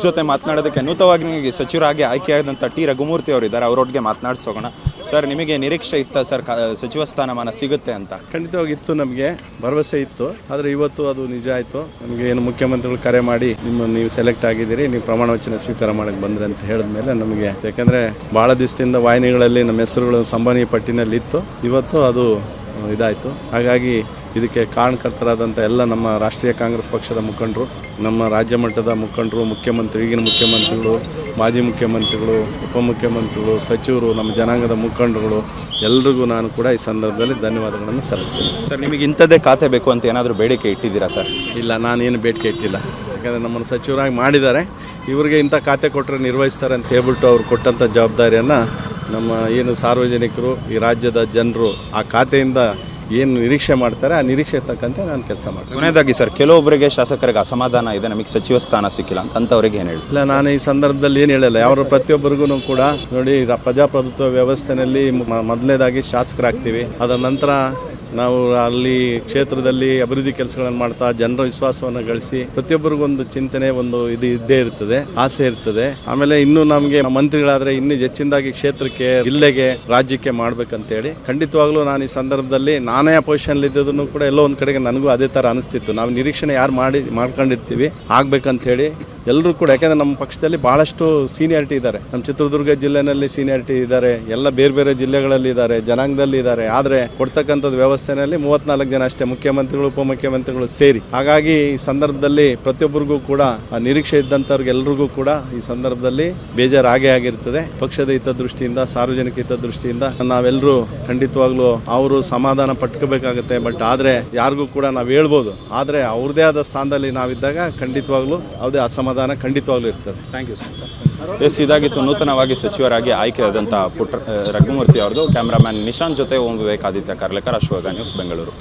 ಜೊತೆ ಮಾತನಾಡೋದಕ್ಕೆ ನೂತನವಾಗಿ ಸಚಿವರಾಗಿ ಆಯ್ಕೆಯಾದಂಥ ಟಿ ರಘುಮೂರ್ತಿ ಅವರು ಇದ್ದಾರೆ. ಅವರೊಟ್ಟಿಗೆ ಮಾತನಾಡಿಸೋಣ. ಸರ್, ನಿಮಗೆ ನಿರೀಕ್ಷೆ ಇತ್ತ ಸರ್ ಸಚಿವ ಸ್ಥಾನಮಾನ ಸಿಗುತ್ತೆ ಅಂತ? ಖಂಡಿತವಾಗಿತ್ತು, ನಮಗೆ ಭರವಸೆ ಇತ್ತು. ಆದರೆ ಇವತ್ತು ಅದು ನಿಜ ಆಯಿತು. ನಮಗೆ ಏನು ಮುಖ್ಯಮಂತ್ರಿಗಳು ಕರೆ ಮಾಡಿ ನೀವು ಸೆಲೆಕ್ಟ್ ಆಗಿದ್ದೀರಿ, ನೀವು ಪ್ರಮಾಣ ವಚನ ಸ್ವೀಕಾರ ಮಾಡಕ್ಕೆ ಬಂದ್ರಿ ಅಂತ ಹೇಳಿದ ಮೇಲೆ ನಮಗೆ, ಯಾಕೆಂದರೆ ಭಾಳ ದಿವಸದಿಂದ ವಾಹಿನಿಗಳಲ್ಲಿ ನಮ್ಮ ಹೆಸರುಗಳು ಸಂಭಾವನೀಯ ಪಟ್ಟಿನಲ್ಲಿ ಇತ್ತು. ಇವತ್ತು ಅದು ಇದಾಯಿತು. ಹಾಗಾಗಿ ಇದಕ್ಕೆ ಕಾರಣಕರ್ತರಾದಂಥ ಎಲ್ಲ ನಮ್ಮ ರಾಷ್ಟ್ರೀಯ ಕಾಂಗ್ರೆಸ್ ಪಕ್ಷದ ಮುಖಂಡರು, ನಮ್ಮ ರಾಜ್ಯ ಮಟ್ಟದ ಮುಖಂಡರು, ಮುಖ್ಯಮಂತ್ರಿ, ಈಗಿನ ಮುಖ್ಯಮಂತ್ರಿಗಳು, ಮಾಜಿ ಮುಖ್ಯಮಂತ್ರಿಗಳು, ಉಪಮುಖ್ಯಮಂತ್ರಿಗಳು, ಸಚಿವರು, ನಮ್ಮ ಜನಾಂಗದ ಮುಖಂಡರುಗಳು ಎಲ್ರಿಗೂ ನಾನು ಕೂಡ ಈ ಸಂದರ್ಭದಲ್ಲಿ ಧನ್ಯವಾದಗಳನ್ನು ಸಲ್ಲಿಸ್ತೀನಿ. ಸರ್, ನಿಮಗೆ ಇಂಥದ್ದೇ ಖಾತೆ ಬೇಕು ಅಂತ ಏನಾದರೂ ಬೇಡಿಕೆ ಇಟ್ಟಿದ್ದೀರಾ ಸರ್? ಇಲ್ಲ, ನಾನೇನು ಬೇಡಿಕೆ ಇಟ್ಟಿಲ್ಲ. ಯಾಕಂದರೆ ನಮ್ಮನ್ನು ಸಚಿವರಾಗಿ ಮಾಡಿದ್ದಾರೆ, ಇವರಿಗೆ ಇಂಥ ಖಾತೆ ಕೊಟ್ಟರೆ ನಿರ್ವಹಿಸ್ತಾರೆ ಅಂತ ಹೇಳ್ಬಿಟ್ಟು ಅವ್ರು ಕೊಟ್ಟಂಥ ಜವಾಬ್ದಾರಿಯನ್ನು ನಮ್ಮ ಏನು ಸಾರ್ವಜನಿಕರು, ಈ ರಾಜ್ಯದ ಜನರು ಆ ಖಾತೆಯಿಂದ ಏನು ನಿರೀಕ್ಷೆ ಮಾಡ್ತಾರೆ ಆ ನಿರೀಕ್ಷೆ ತಕ್ಕಂತೆ ನಾನು ಕೆಲಸ ಮಾಡ್ತೀನಿ. ಕೊನೆಯದಾಗಿ ಸರ್, ಕೆಲವೊಬ್ಬರಿಗೆ ಶಾಸಕರಿಗೆ ಅಸಮಾಧಾನ ಇದೆ, ನಮಗೆ ಸಚಿವ ಸ್ಥಾನ ಸಿಕ್ಕಿಲ್ಲ ಅಂತವ್ರಿಗೆ ಏನು ಹೇಳಿ? ಇಲ್ಲ, ನಾನು ಈ ಸಂದರ್ಭದಲ್ಲಿ ಏನು ಹೇಳಲ್ಲ. ಯಾವ ಪ್ರತಿಯೊಬ್ಬರಿಗೂ ಕೂಡ ನೋಡಿ, ಪ್ರಜಾಪ್ರಭುತ್ವ ವ್ಯವಸ್ಥೆಯಲ್ಲಿ ಮೊದಲನೇದಾಗಿ ಶಾಸಕರಾಗ್ತೀವಿ. ಅದರ ನಂತರ ನಾವು ಅಲ್ಲಿ ಕ್ಷೇತ್ರದಲ್ಲಿ ಅಭಿವೃದ್ಧಿ ಕೆಲಸಗಳನ್ನು ಮಾಡ್ತಾ ಜನರ ವಿಶ್ವಾಸವನ್ನು ಗಳಿಸಿ ಪ್ರತಿಯೊಬ್ಬರಿಗೊಂದು ಚಿಂತನೆ, ಒಂದು ಇದು ಇದ್ದೇ ಇರ್ತದೆ, ಆಸೆ ಇರ್ತದೆ. ಆಮೇಲೆ ಇನ್ನು ನಮಗೆ ಮಂತ್ರಿಗಳಾದ್ರೆ ಇನ್ನು ಹೆಚ್ಚಿನದಾಗಿ ಕ್ಷೇತ್ರಕ್ಕೆ, ಜಿಲ್ಲೆಗೆ, ರಾಜ್ಯಕ್ಕೆ ಮಾಡ್ಬೇಕಂತೇಳಿ ಖಂಡಿತವಾಗ್ಲೂ ನಾನು ಈ ಸಂದರ್ಭದಲ್ಲಿ ನಾನೇ ಪೊಸಿಷನ್ ಇದ್ದದನ್ನು ಕೂಡ ಎಲ್ಲೋ ಒಂದು ಕಡೆಗೆ ನನಗೂ ಅದೇ ಥರ ಅನಿಸ್ತಿತ್ತು. ನಾವು ನಿರೀಕ್ಷಣೆ ಯಾರು ಮಾಡ್ಕೊಂಡಿರ್ತೀವಿ ಆಗ್ಬೇಕಂತ ಹೇಳಿ ಎಲ್ಲರೂ ಕೂಡ. ಯಾಕೆಂದರೆ ನಮ್ಮ ಪಕ್ಷದಲ್ಲಿ ಭಾಳಷ್ಟು ಸೀನಿಯಾರಿಟಿ ಇದ್ದಾರೆ. ನಮ್ಮ ಚಿತ್ರದುರ್ಗ ಜಿಲ್ಲೆನಲ್ಲಿ ಸೀನಿಯಾರಿಟಿ ಇದ್ದಾರೆ, ಎಲ್ಲ ಬೇರೆ ಬೇರೆ ಜಿಲ್ಲೆಗಳಲ್ಲಿ ಇದ್ದಾರೆ, ಜನಾಂಗದಲ್ಲಿ ಇದ್ದಾರೆ. ಆದರೆ ಕೊಡ್ತಕ್ಕಂಥದ್ದು ವ್ಯವಸ್ಥೆಯಲ್ಲಿ 34 ಜನ ಅಷ್ಟೇ, ಮುಖ್ಯಮಂತ್ರಿಗಳು, ಉಪಮುಖ್ಯಮಂತ್ರಿಗಳು ಸೇರಿ. ಹಾಗಾಗಿ ಈ ಸಂದರ್ಭದಲ್ಲಿ ಪ್ರತಿಯೊಬ್ಬರಿಗೂ ಕೂಡ ಆ ನಿರೀಕ್ಷೆ ಇದ್ದಂಥವ್ರಿಗೆ ಎಲ್ರಿಗೂ ಕೂಡ ಈ ಸಂದರ್ಭದಲ್ಲಿ ಬೇಜಾರಾಗೇ ಆಗಿರ್ತದೆ. ಪಕ್ಷದ ಹಿತದೃಷ್ಟಿಯಿಂದ, ಸಾರ್ವಜನಿಕ ಹಿತದೃಷ್ಟಿಯಿಂದ ನಾವೆಲ್ಲರೂ ಖಂಡಿತವಾಗ್ಲೂ ಅವರು ಸಮಾಧಾನ ಪಟ್ಕೋಬೇಕಾಗುತ್ತೆ. ಬಟ್ ಆದರೆ ಯಾರಿಗೂ ಕೂಡ ನಾವು ಹೇಳ್ಬೋದು, ಆದರೆ ಅವ್ರದೇ ಆದ ಸ್ಥಾನದಲ್ಲಿ ನಾವಿದ್ದಾಗ ಖಂಡಿತವಾಗ್ಲೂ ಯಾವುದೇ ಅಸಮಾಧಾನ ಖಂಡಿತವಾಗ್ಲೂ ಇರ್ತದೆ. Thank you sir. ಎಸ್, ಇದಾಗಿತ್ತು ನೂತನವಾಗಿ ಸಚಿವರಾಗಿ ಆಯ್ಕೆಯಾದಂಥ ರಘುಮೂರ್ತಿ ಅವ್ರದ್ದು. ಕ್ಯಾಮ್ರಾಮ್ಯಾನ್ ನಿಶಾಂತ್ ಜೊತೆ ಓಂ ವಿವೇಕ್, ಆದಿತ್ಯ ಕಾರ್ಲೇಕರ್, ಅಶ್ವಗ ನ್ಯೂಸ್, ಬೆಂಗಳೂರು.